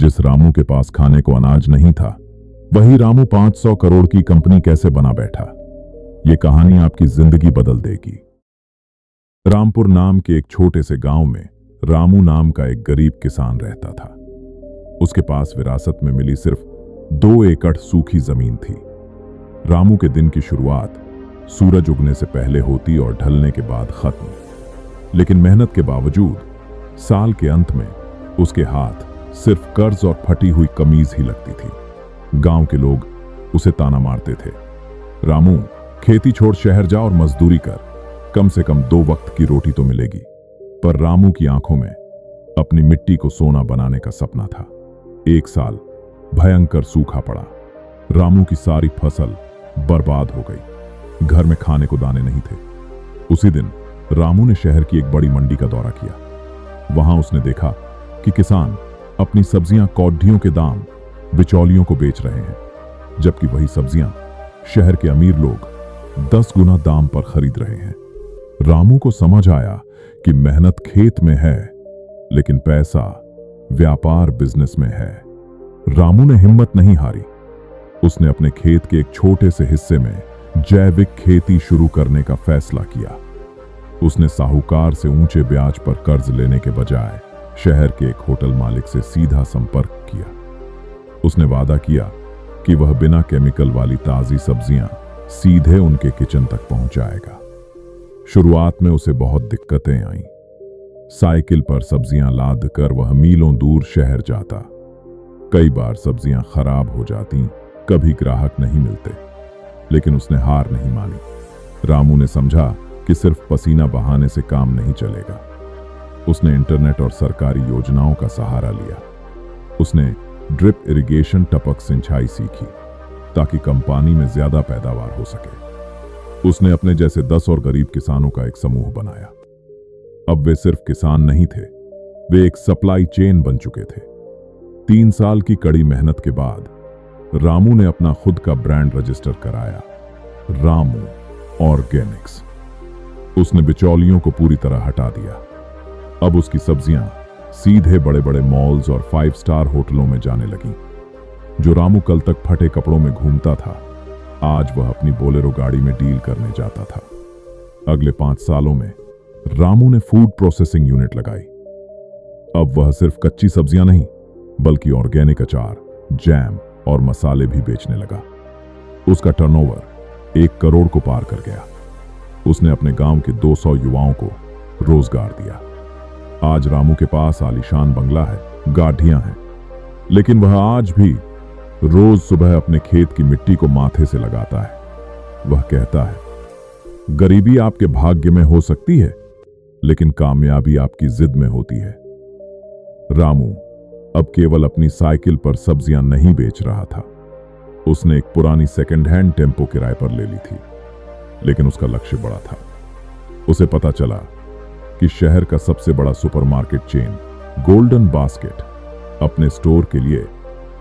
जिस रामू के पास खाने को अनाज नहीं था, वही रामू 500 करोड़ की कंपनी कैसे बना बैठा। ये कहानी आपकी जिंदगी बदल देगी। रामपुर नाम के एक छोटे से गांव में रामू नाम का एक गरीब किसान रहता था। उसके पास विरासत में मिली सिर्फ 2 एकड़ सूखी जमीन थी। रामू के दिन की शुरुआत सूरज उगने से पहले होती और ढलने के बाद खत्म। लेकिन मेहनत के बावजूद साल के अंत में उसके हाथ सिर्फ कर्ज और फटी हुई कमीज ही लगती थी। गांव के लोग उसे ताना मारते थे, रामू खेती छोड़ शहर जा और मजदूरी कर, कम से कम 2 वक्त की रोटी तो मिलेगी। पर रामू की आंखों में अपनी मिट्टी को सोना बनाने का सपना था। एक साल भयंकर सूखा पड़ा। रामू की सारी फसल बर्बाद हो गई। घर में खाने को दाने नहीं थे। उसी दिन रामू ने शहर की एक बड़ी मंडी का दौरा किया। वहां उसने देखा कि किसान अपनी सब्जियां कौडियों के दाम बिचौलियों को बेच रहे हैं, जबकि वही सब्जियां शहर के अमीर लोग 10 गुना दाम पर खरीद रहे हैं। रामू को समझ आया कि मेहनत खेत में है, लेकिन पैसा व्यापार बिजनेस में है। रामू ने हिम्मत नहीं हारी। उसने अपने खेत के एक छोटे से हिस्से में जैविक खेती शुरू करने का फैसला किया। उसने साहूकार से ऊंचे ब्याज पर कर्ज लेने के बजाय शहर के एक होटल मालिक से सीधा संपर्क किया। उसने वादा किया कि वह बिना केमिकल वाली ताजी सब्जियां सीधे उनके किचन तक पहुंचाएगा। शुरुआत में उसे बहुत दिक्कतें आईं। साइकिल पर सब्जियां लाद कर वह मीलों दूर शहर जाता। कई बार सब्जियां खराब हो जाती, कभी ग्राहक नहीं मिलते, लेकिन उसने हार नहीं मानी। रामू ने समझा कि सिर्फ पसीना बहाने से काम नहीं चलेगा। उसने इंटरनेट और सरकारी योजनाओं का सहारा लिया। उसने ड्रिप इरिगेशन टपक सिंचाई सीखी ताकि कंपनी में ज्यादा पैदावार हो सके। उसने अपने जैसे 10 और गरीब किसानों का एक समूह बनाया। अब वे सिर्फ किसान नहीं थे, वे एक सप्लाई चेन बन चुके थे। 3 साल की कड़ी मेहनत के बाद रामू ने अपना खुद का ब्रांड रजिस्टर कराया, रामू ऑर्गेनिक्स। उसने बिचौलियों को पूरी तरह हटा दिया। अब उसकी सब्जियां सीधे बड़े बड़े मॉल्स और 5 स्टार होटलों में जाने लगीं। जो रामू कल तक फटे कपड़ों में घूमता था, आज वह अपनी बोलेरो गाड़ी में डील करने जाता था। अगले 5 सालों में रामू ने फूड प्रोसेसिंग यूनिट लगाई। अब वह सिर्फ कच्ची सब्जियां नहीं, बल्कि ऑर्गेनिक अचार, जैम और मसाले भी बेचने लगा। उसका टर्नओवर 1 करोड़ को पार कर गया। उसने अपने गांव के 200 युवाओं को रोजगार दिया। आज रामू के पास आलीशान बंगला है, गाड़ियां हैं, लेकिन वह आज भी रोज सुबह अपने खेत की मिट्टी को माथे से लगाता है। वह कहता है, गरीबी आपके भाग्य में हो सकती है, लेकिन कामयाबी आपकी जिद में होती है। रामू अब केवल अपनी साइकिल पर सब्जियां नहीं बेच रहा था। उसने एक पुरानी सेकंड हैंड टेम्पो किराए पर ले ली थी, लेकिन उसका लक्ष्य बड़ा था। उसे पता चला कि शहर का सबसे बड़ा सुपरमार्केट चेन गोल्डन बास्केट अपने स्टोर के लिए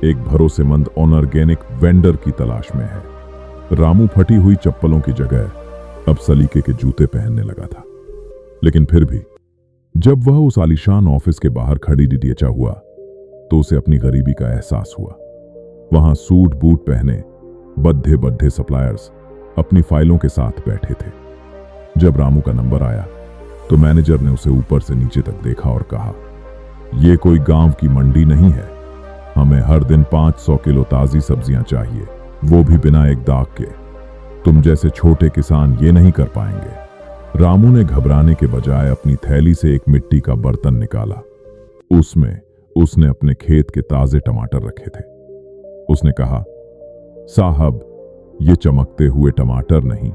एक भरोसेमंद ऑर्गेनिक वेंडर की तलाश में है। रामू फटी हुई चप्पलों की जगह अब सलीके के जूते पहनने लगा था। लेकिन फिर भी जब वह उस आलीशान ऑफिस के बाहर खड़ी डिटेचा हुआ, तो उसे अपनी गरीबी का एहसास हुआ। वहां सूट बूट पहने बद्धे बद्धे सप्लायर्स अपनी फाइलों के साथ बैठे थे। जब रामू का नंबर आया तो मैनेजर ने उसे ऊपर से नीचे तक देखा और कहा, यह कोई गांव की मंडी नहीं है, हमें हर दिन 500 किलो ताजी सब्जियां चाहिए, वो भी बिना एक दाग के। तुम जैसे छोटे किसान ये नहीं कर पाएंगे। रामू ने घबराने के बजाय अपनी थैली से एक मिट्टी का बर्तन निकाला। उसमें उसने अपने खेत के ताजे टमाटर रखे थे। उसने कहा, साहब, ये चमकते हुए टमाटर नहीं,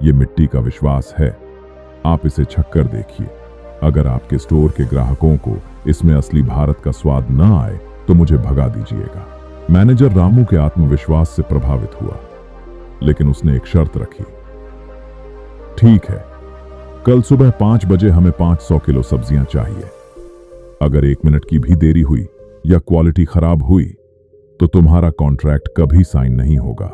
ये मिट्टी का विश्वास है। आप इसे छक्कर देखिए। अगर आपके स्टोर के ग्राहकों को इसमें असली भारत का स्वाद न आए तो मुझे भगा दीजिएगा। मैनेजर रामू के आत्मविश्वास से प्रभावित हुआ, लेकिन उसने एक शर्त रखी। ठीक है, कल सुबह 5 बजे हमें 500 किलो सब्जियां चाहिए। अगर 1 मिनट की भी देरी हुई या क्वालिटी खराब हुई तो तुम्हारा कॉन्ट्रैक्ट कभी साइन नहीं होगा।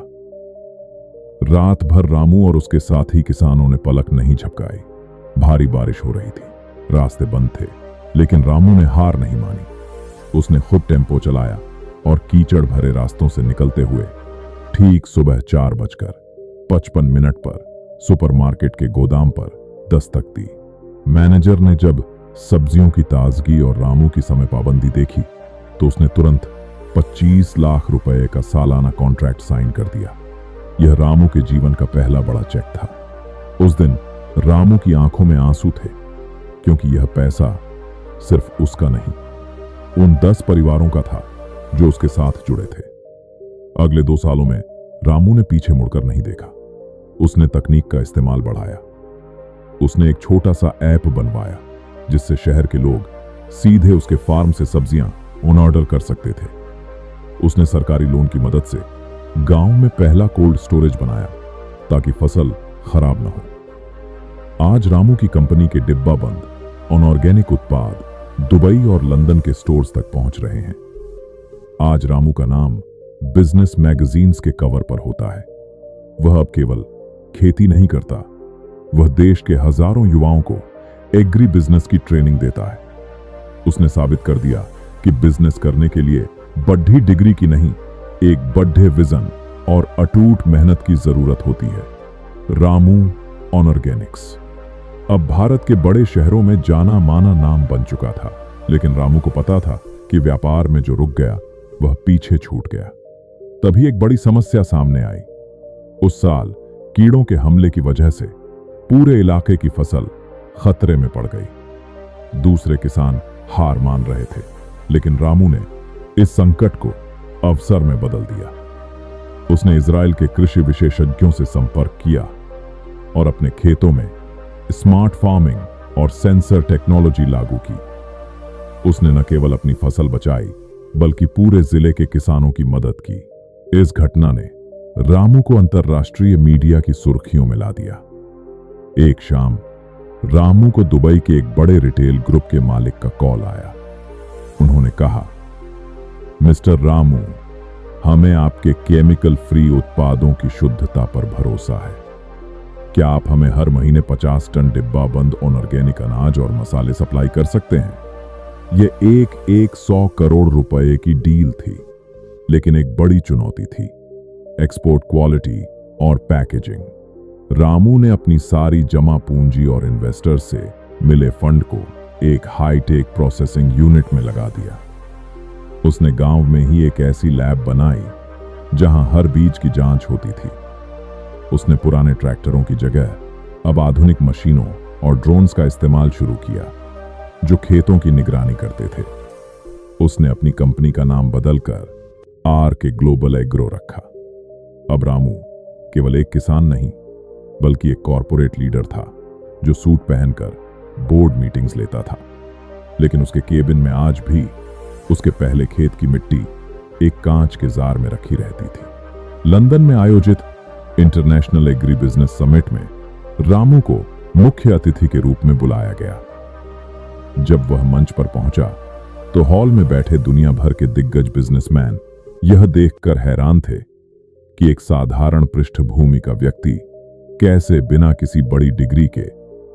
रात भर रामू और उसके साथी किसानों ने पलक नहीं झपकाई। भारी बारिश हो रही थी, रास्ते बंद थे, लेकिन रामू ने हार नहीं मानी। उसने खुद टेम्पो चलाया और कीचड़ भरे रास्तों से निकलते हुए ठीक सुबह 4:55 पर सुपरमार्केट के गोदाम पर दस्तक दी। मैनेजर ने जब सब्जियों की ताजगी और रामू की समय पाबंदी देखी तो उसने तुरंत 25 लाख रुपए का सालाना कॉन्ट्रैक्ट साइन कर दिया। यह रामू के जीवन का पहला बड़ा चेक था। उस दिन रामू की आंखों में आंसू थे, क्योंकि यह पैसा सिर्फ उसका नहीं, उन 10 परिवारों का था जो उसके साथ जुड़े थे। अगले 2 सालों में रामू ने पीछे मुड़कर नहीं देखा। उसने तकनीक का इस्तेमाल बढ़ाया। उसने एक छोटा सा ऐप बनवाया जिससे शहर के लोग सीधे उसके फार्म से सब्जियां ऑन ऑर्डर कर सकते थे। उसने सरकारी लोन की मदद से गांव में पहला कोल्ड स्टोरेज बनाया ताकि फसल खराब न हो। आज रामू की कंपनी के डिब्बा बंद ऑर्गेनिक उत्पाद दुबई और लंदन के स्टोर्स तक पहुंच रहे हैं। आज रामू का नाम बिजनेस मैगजीन्स के कवर पर होता है। वह अब केवल खेती नहीं करता, वह देश के हजारों युवाओं को एग्री बिजनेस की ट्रेनिंग देता है। उसने साबित कर दिया कि बिजनेस करने के लिए बढ़ी डिग्री की नहीं, एक बढ़े विजन और अटूट मेहनत की जरूरत होती है। रामू ऑर्गेनिक्स अब भारत के बड़े शहरों में जाना माना नाम बन चुका था, लेकिन रामू को पता था कि व्यापार में जो रुक गया वह पीछे छूट गया। तभी एक बड़ी समस्या सामने आई। उस साल कीड़ों के हमले की वजह से पूरे इलाके की फसल खतरे में पड़ गई। दूसरे किसान हार मान रहे थे, लेकिन रामू ने इस संकट को अवसर में बदल दिया। उसने इजराइल के कृषि विशेषज्ञों से संपर्क किया और अपने खेतों में स्मार्ट फार्मिंग और सेंसर टेक्नोलॉजी लागू की। उसने न केवल अपनी फसल बचाई बल्कि पूरे जिले के किसानों की मदद की। इस घटना ने रामू को अंतर्राष्ट्रीय मीडिया की सुर्खियों में ला दिया। एक शाम रामू को दुबई के एक बड़े रिटेल ग्रुप के मालिक का कॉल आया। उन्होंने कहा, मिस्टर रामू, हमें आपके केमिकल फ्री उत्पादों की शुद्धता पर भरोसा है। क्या आप हमें हर महीने 50 टन डिब्बा बंद ऑर्गेनिक अनाज और मसाले सप्लाई कर सकते हैं? यह 100 करोड़ रुपए की डील थी, लेकिन एक बड़ी चुनौती थी, एक्सपोर्ट क्वालिटी और पैकेजिंग। रामू ने अपनी सारी जमा पूंजी और इन्वेस्टर्स से मिले फंड को एक हाईटेक प्रोसेसिंग यूनिट में लगा दिया। उसने गांव में ही एक ऐसी लैब बनाई जहां हर बीज की जांच होती थी। उसने पुराने ट्रैक्टरों की जगह अब आधुनिक मशीनों और ड्रोन्स का इस्तेमाल शुरू किया जो खेतों की निगरानी करते थे। उसने अपनी कंपनी का नाम बदलकर RK ग्लोबल एग्रो रखा। अब रामू केवल एक किसान नहीं बल्कि एक कॉरपोरेट लीडर था जो सूट पहनकर बोर्ड मीटिंग्स लेता था। लेकिन उसके केबिन में आज भी उसके पहले खेत की मिट्टी एक कांच के जार में रखी रहती थी। लंदन में आयोजित इंटरनेशनल एग्री बिजनेस समिट में रामू को मुख्य अतिथि के रूप में बुलाया गया। जब वह मंच पर पहुंचा तो हॉल में बैठे दुनिया भर के दिग्गज बिजनेसमैन यह देखकर हैरान थे कि एक साधारण पृष्ठभूमि का व्यक्ति कैसे बिना किसी बड़ी डिग्री के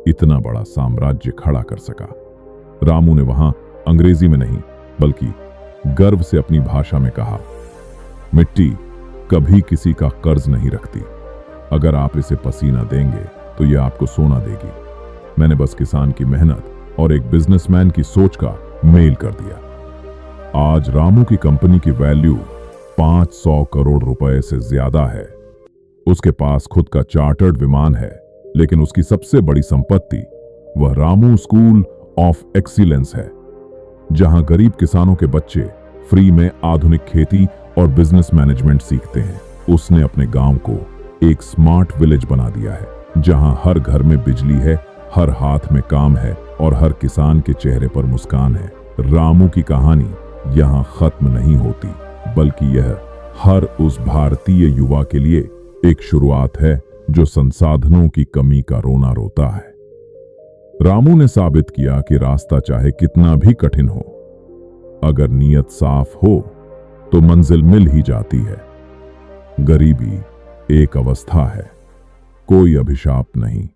इतना बड़ा साम्राज्य खड़ा कर सका। रामू ने वहां अंग्रेजी में नहीं बल्कि गर्व से अपनी भाषा में कहा, मिट्टी कभी किसी का कर्ज नहीं रखती। अगर आप इसे पसीना देंगे तो यह आपको सोना देगी। मैंने बस किसान की मेहनत और एक बिजनेसमैन की सोच का मेल कर दिया। आज रामू की कंपनी की वैल्यू 500 करोड़ रुपए से ज्यादा है। उसके पास खुद का चार्टर्ड विमान है, लेकिन उसकी सबसे बड़ी संपत्ति वह रामू स्कूल ऑफ एक्सीलेंस है, जहां गरीब किसानों के बच्चे फ्री में आधुनिक खेती और बिजनेस मैनेजमेंट सीखते हैं। उसने अपने गांव को एक स्मार्ट विलेज बना दिया है, जहां हर घर में बिजली है, हर हाथ में काम है और हर किसान के चेहरे पर मुस्कान है। रामू की कहानी यहां खत्म नहीं होती, बल्कि यह हर उस भारतीय युवा के लिए एक शुरुआत है जो संसाधनों की कमी का रोना रोता है। रामू ने साबित किया कि रास्ता चाहे कितना भी कठिन हो, अगर नीयत साफ हो तो मंजिल मिल ही जाती है। गरीबी एक अवस्था है, कोई अभिशाप नहीं।